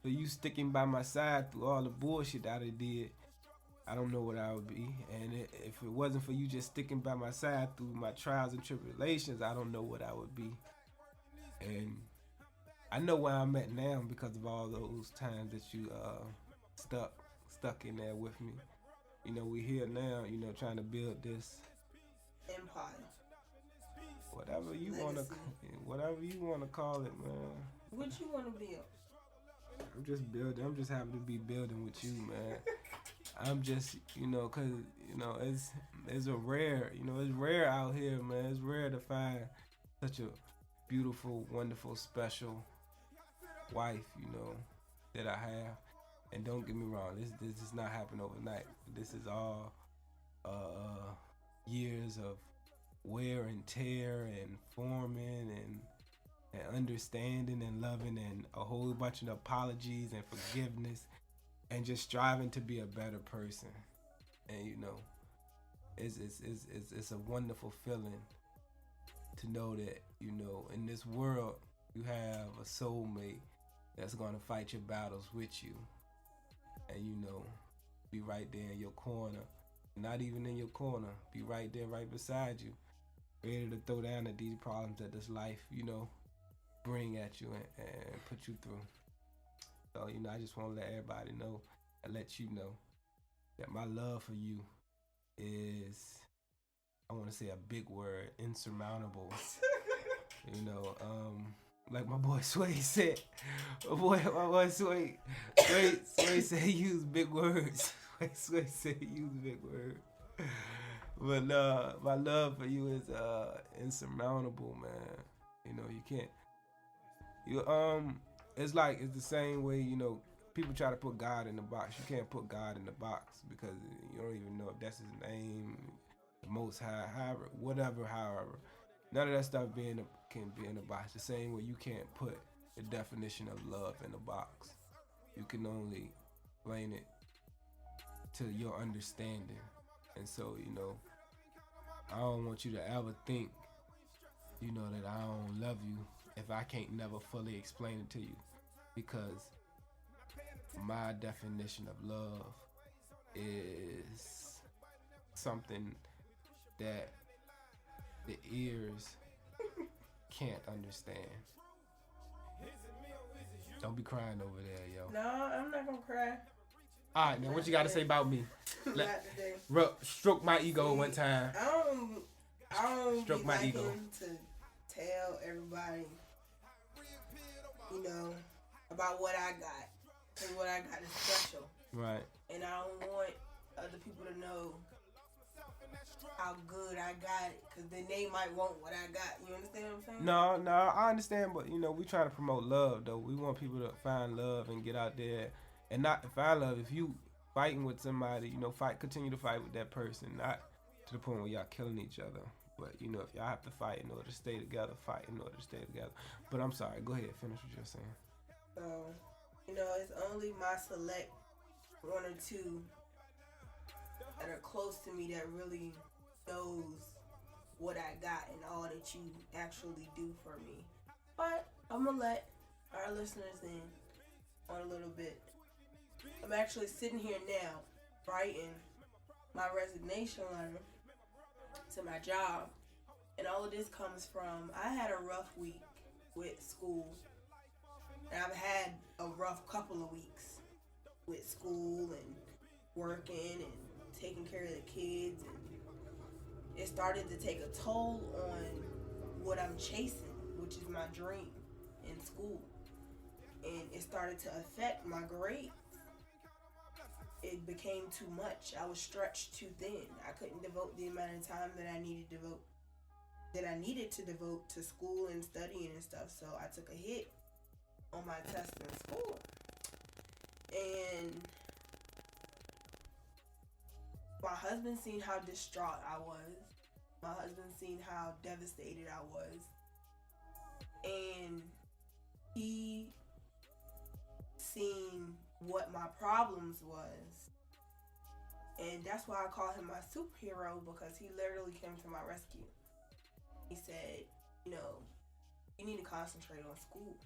Speaker 2: for you sticking by my side through all the bullshit that I did, I don't know what I would be. And if it wasn't for you just sticking by my side through my trials and tribulations, I don't know what I would be. And I know where I'm at now because of all those times that you stuck in there with me. You know, we here now, you know, trying to build this
Speaker 1: empire.
Speaker 2: Whatever you wanna call it, man.
Speaker 1: What you wanna build?
Speaker 2: I'm just building. I'm just happy to be building with you, man. I'm just, you know, cause you know it's a rare, you know, it's rare out here, man. It's rare to find such a beautiful, wonderful, special wife, you know, that I have. And don't get me wrong, this does not happen overnight. This is all years of wear and tear and forming and understanding and loving and a whole bunch of apologies and forgiveness and just striving to be a better person. And you know, it's a wonderful feeling to know that, you know, in this world you have a soulmate that's gonna fight your battles with you, and you know, be right there in your corner, not even in your corner, be right there, right beside you, ready to throw down at these problems that this life, you know, bring at you and put you through. So, you know, I just want to let everybody know and let you know that my love for you is I want to say a big word, insurmountable. You know, like my boy Sway said. My boy Sway said he used big words. Sway said he used big words. But my love for you is insurmountable, man. You know, you can't. It's the same way, you know, people try to put God in the box. You can't put God in the box because you don't even know if that's his name, the Most High, however. None of that stuff can be in the box. The same way you can't put the definition of love in a box. You can only explain it to your understanding. And so, you know, I don't want you to ever think, you know, that I don't love you if I can't never fully explain it to you. Because my definition of love is something that the ears can't understand. Don't be crying over there, yo.
Speaker 1: No, I'm not gonna cry.
Speaker 2: All right, now what you got to say about me?
Speaker 1: Not today.
Speaker 2: Stroke my ego one time.
Speaker 1: I don't
Speaker 2: Stroke
Speaker 1: be
Speaker 2: my
Speaker 1: liking
Speaker 2: ego.
Speaker 1: to tell everybody, you know, about what I got. And what I got is special.
Speaker 2: Right.
Speaker 1: And I don't want other people to know how good I got it, because then they might want what I got. You understand what I'm saying?
Speaker 2: No, I understand, but you know, we trying to promote love though. We want people to find love and get out there and not find love. If you fighting with somebody, you know, continue to fight with that person, not to the point where y'all killing each other. But you know, if y'all have to fight in order to stay together, fight in order to stay together. But I'm sorry, go ahead, finish what you're saying.
Speaker 1: So, you know, it's only my select one or two that are close to me that really knows what I got and all that you actually do for me. But I'm gonna let our listeners in on a little bit. I'm actually sitting here now writing my resignation letter to my job, and all of this comes from, I had a rough week with school, and I've had a rough couple of weeks with school and working and taking care of the kids, and it started to take a toll on what I'm chasing, which is my dream in school, and it started to affect my grades. It became too much. I was stretched too thin. I couldn't devote the amount of time that I needed to devote to school and studying and stuff. So I took a hit on my tests in school. And my husband seen how distraught I was. My husband seen how devastated I was. And he seen what my problems was. And that's why I call him my superhero, because he literally came to my rescue. He said, you know, you need to concentrate on school.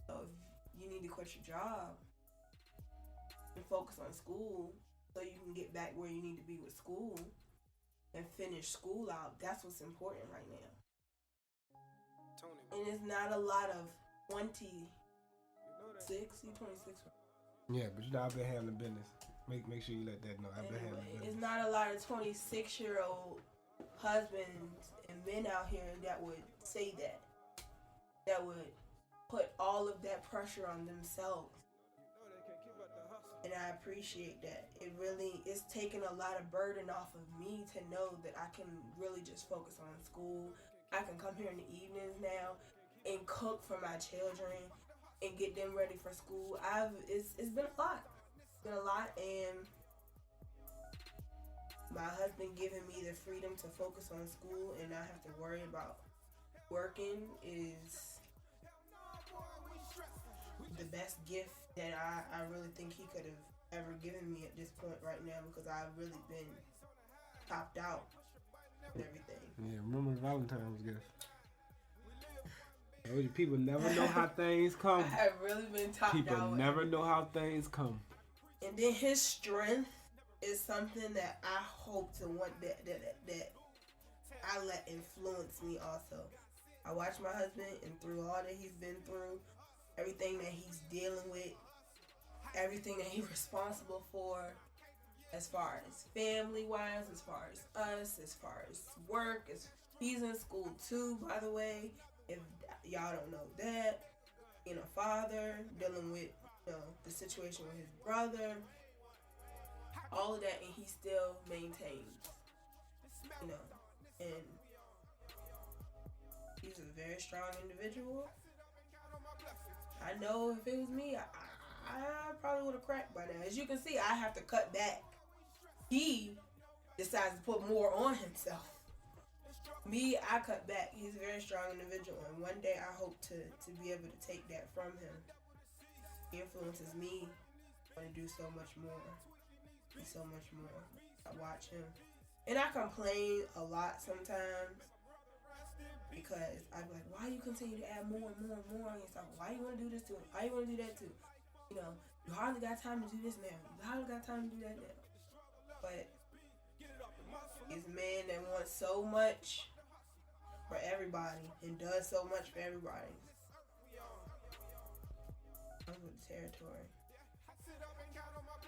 Speaker 1: So if you need to quit your job and focus on school so you can get back where you need to be with school and finish school out, that's what's important right now. And it's not a lot of 26, you 26.
Speaker 2: Yeah, but you know, I've been handling business. Make sure you let that know. I've been handling business.
Speaker 1: It's not a lot of 26-year-old husbands and men out here that would say that would put all of that pressure on themselves. And I appreciate that. It's taken a lot of burden off of me to know that I can really just focus on school. I can come here in the evenings now and cook for my children and get them ready for school. It's been a lot. It's been a lot, and my husband giving me the freedom to focus on school and not have to worry about working is the best gift that I really think he could have ever given me at this point right now, because I've really been topped out and everything.
Speaker 2: Yeah, remember Valentine's gift. People never know how things come.
Speaker 1: I've really been topped out.
Speaker 2: People never know how things come.
Speaker 1: And then his strength is something that I hope to want that I let influence me also. I watch my husband, and through all that he's been through, everything that he's dealing with, everything that he's responsible for, as far as family wise, as far as us, as far as work. He's in school too, by the way. If y'all don't know that, being a father, dealing with the situation with his brother, all of that, and he still maintains, and he's a very strong individual. I know if it was me, I probably would have cracked by now. As you can see, I have to cut back. He decides to put more on himself. Me, I cut back. He's a very strong individual, and one day I hope to be able to take that from him. He influences me. I want to do so much more. And so much more. I watch him. And I complain a lot sometimes because I'm like, why you continue to add more and more and more on yourself? Why you want to do this to him? Why you want to do that to him? You hardly got time to do this now. You hardly got time to do that now. But he's a man that wants so much for everybody and does so much for everybody. I'm with the territory.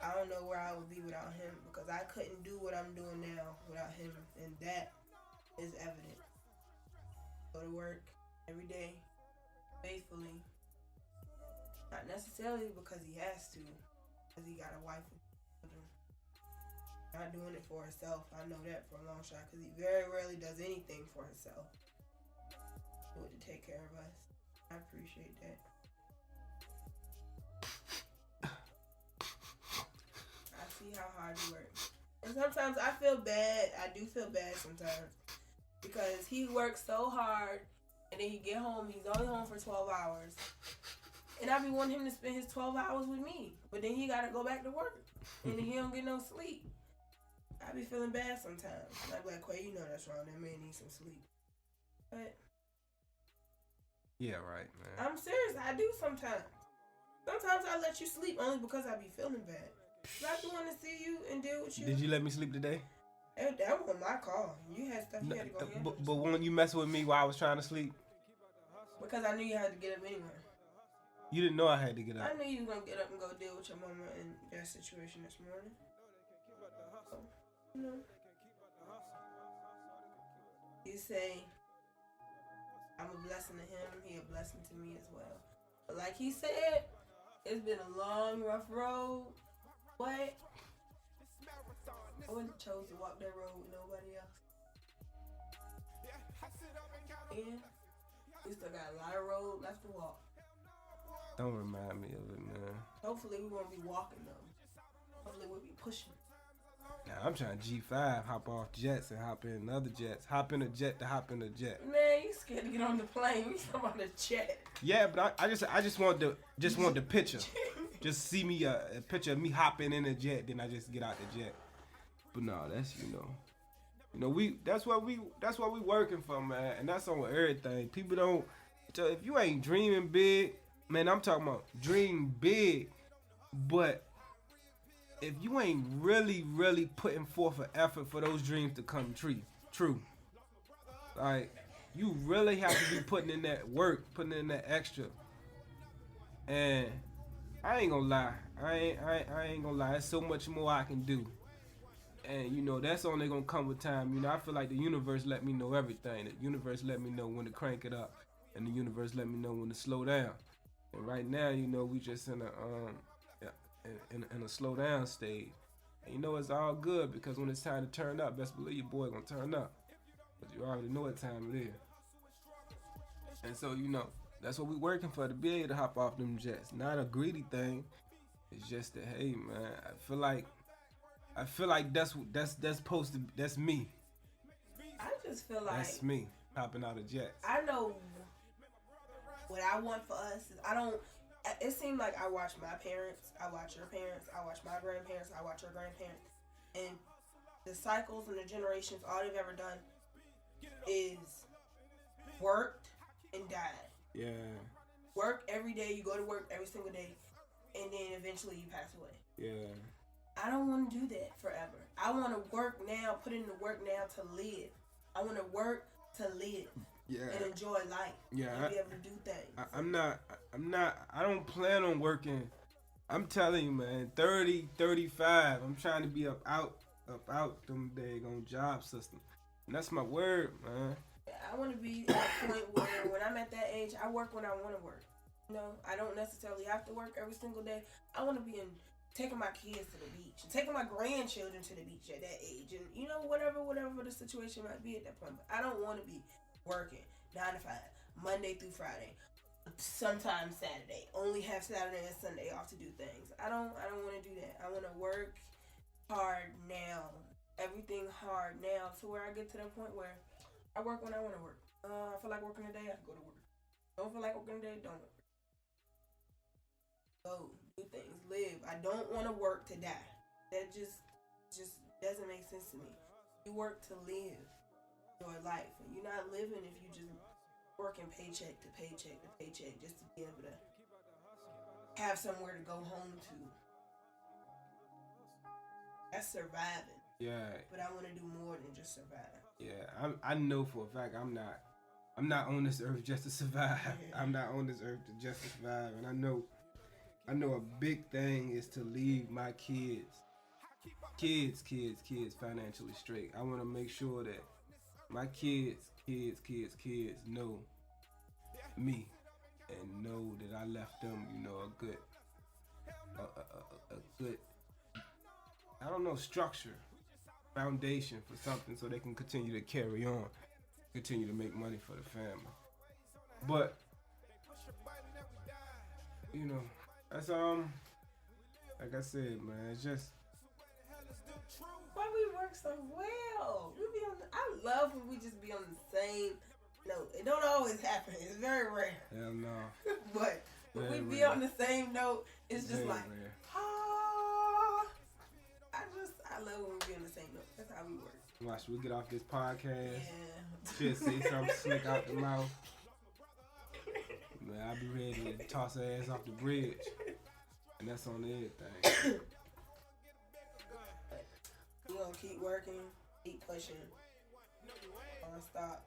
Speaker 1: I don't know where I would be without him because I couldn't do what I'm doing now without him, and that is evident. Go to work every day, faithfully. Not necessarily because he has to, because he got a wife and children. Not doing it for herself. I know that for a long shot because he very rarely does anything for himself. Do it to take care of us. I appreciate that. I see how hard you work. And sometimes I feel bad. I do feel bad sometimes because he works so hard and then he get home. He's only home for 12 hours. And I be wanting him to spend his 12 hours with me. But then he got to go back to work. And then he don't get no sleep. I be feeling bad sometimes. And I be like, Quay, you know that's wrong. That man needs some sleep. But
Speaker 2: yeah, right, man.
Speaker 1: I'm serious. I do sometimes. Sometimes I let you sleep only because I be feeling bad. I do want to see you and deal with you.
Speaker 2: Did you let me sleep today?
Speaker 1: That was my call. You had stuff you had to go handle.
Speaker 2: But when you messing with me while I was trying to sleep?
Speaker 1: Because I knew you had to get up anyway.
Speaker 2: You didn't know I had to get up.
Speaker 1: I knew you was going to get up and go deal with your mama and that situation this morning. So, You say, I'm a blessing to him, he a blessing to me as well. But like he said, it's been a long, rough road. But I wouldn't have chose to walk that road with nobody else. And we still got a lot of road left to walk.
Speaker 2: Don't remind me of it, man.
Speaker 1: Hopefully we won't be walking though. Hopefully we'll be pushing.
Speaker 2: Now I'm trying to G5, hop off jets and hop in other jets. Hop in a jet to hop in a jet.
Speaker 1: Man, you scared to get on the plane. We talking about the jet.
Speaker 2: Yeah, but I just want the picture. Just see me a picture of me hopping in a jet, then I just get out the jet. But no, that's that's what we working for, man, and that's on everything. People don't. So if you ain't dreaming big, man, I'm talking about dream big, but if you ain't really putting forth an effort for those dreams to come true, like you really have to be putting in that work, putting in that extra. And I ain't gonna lie, I ain't gonna lie. There's so much more I can do, and that's only gonna come with time. I feel like the universe let me know everything. The universe let me know when to crank it up, and the universe let me know when to slow down. And right now, we just in a slow down stage. And it's all good because when it's time to turn up, best believe your boy gonna turn up. But you already know what time it is. And so that's what we working for, to be able to hop off them jets. Not a greedy thing. It's just that, hey man, I feel like that's supposed to, that's me.
Speaker 1: I just feel like
Speaker 2: that's me hopping out of jets.
Speaker 1: I know what I want for us is it seemed like I watch my parents, I watch your parents, I watch my grandparents, I watch your grandparents, and the cycles and the generations, all they've ever done is worked and died.
Speaker 2: Yeah.
Speaker 1: Work every day, you go to work every single day, and then eventually you pass away.
Speaker 2: Yeah.
Speaker 1: I don't want to do that forever. I want to work now, put in the work now to live. I want to work to live.
Speaker 2: Yeah.
Speaker 1: And enjoy life.
Speaker 2: Yeah.
Speaker 1: And be able to do things.
Speaker 2: I don't plan on working I'm telling you, man, 30, 35. I'm trying to be up out them daggone job system. And that's my word, man.
Speaker 1: I want to be at a point where when I'm at that age, I work when I want to work. You know, I don't necessarily have to work every single day. I want to be taking my kids to the beach, and taking my grandchildren to the beach at that age, and you know, whatever the situation might be at that point. But I don't want to be working 9 to 5, Monday through Friday, sometimes Saturday. Only have Saturday and Sunday off to do things. I don't want to do that. I want to work hard now, everything hard now, to where I get to that point where I work when I want to work. I feel like working today, I go to work. Don't feel like working today, don't work. Go, do things, live. I don't want to work to die. That just doesn't make sense to me. You work to live your life, and you're not living if you just working paycheck to paycheck to paycheck just to be able to have somewhere to go home to. That's surviving.
Speaker 2: Yeah.
Speaker 1: But I want to do more than just survive.
Speaker 2: Yeah, I know for a fact I'm not on this earth just to survive.
Speaker 1: Yeah.
Speaker 2: I'm not on this earth just to survive, and I know a big thing is to leave my kids financially straight. I want to make sure that my kids know me and know that I left them, you know, a good, I don't know, structure, foundation for something so they can continue to carry on, continue to make money for the family. But, you know, that's, like I said, man, it's just.
Speaker 1: Why we work so well? I love when we just be on the same note. It don't always happen. It's very rare.
Speaker 2: Hell no.
Speaker 1: But when
Speaker 2: Very
Speaker 1: we be
Speaker 2: rare.
Speaker 1: on the same note, it's just
Speaker 2: Very
Speaker 1: like,
Speaker 2: rare.
Speaker 1: I love when we be on the same note. That's how we work.
Speaker 2: Watch, we get off this podcast.
Speaker 1: Yeah.
Speaker 2: Just say something slick out the mouth. Man, I'll be ready to toss her ass off the bridge. And that's on everything.
Speaker 1: We gonna keep working, keep pushing. Don't stop.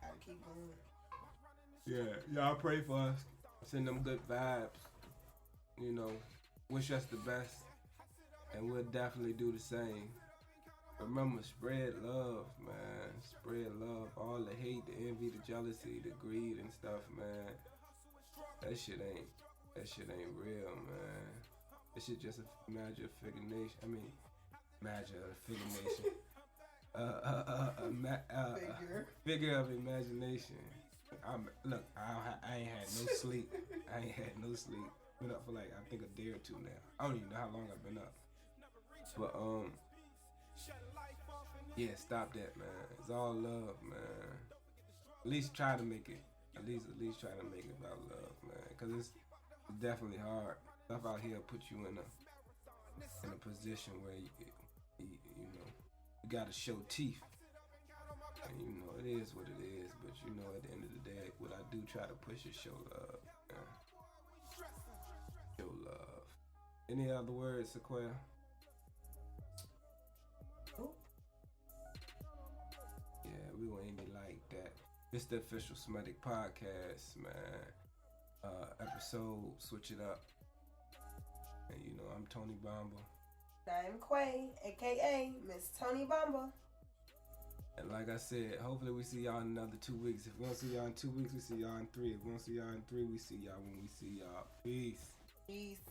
Speaker 1: Gotta keep going.
Speaker 2: Yeah, y'all pray for us. Send them good vibes. You know, wish us the best. And we'll definitely do the same. Remember, spread love, man. Spread love. All the hate, the envy, the jealousy, the greed and stuff, man. That shit ain't real, man. That shit just a matter of figuration. I mean, matter of figuration. Figure of imagination. Look, I ain't had no sleep. Been up for like, I think, a day or two now. I don't even know how long I've been up. But, yeah, stop that, man. It's all love, man. At least try to make it. At least try to make it about love, man. Because it's definitely hard. Stuff out here put you in a position where you know, you gotta show teeth. And you know, it is what it is. But you know, at the end of the day, what I do try to push is show love. Man. Show love. Any other words, Sequoia? Yeah, we gonna end it like that. It's the official Smdec podcast, man. Episode Switch It Up. And you know, I'm Tony Bamba.
Speaker 1: I'm Quay, aka Miss Tony Bamba.
Speaker 2: And like I said, hopefully we see y'all in another 2 weeks. If we don't see y'all in 2 weeks, we see y'all in 3. If we don't see y'all in 3, we see y'all when we see y'all. Peace.
Speaker 1: Peace.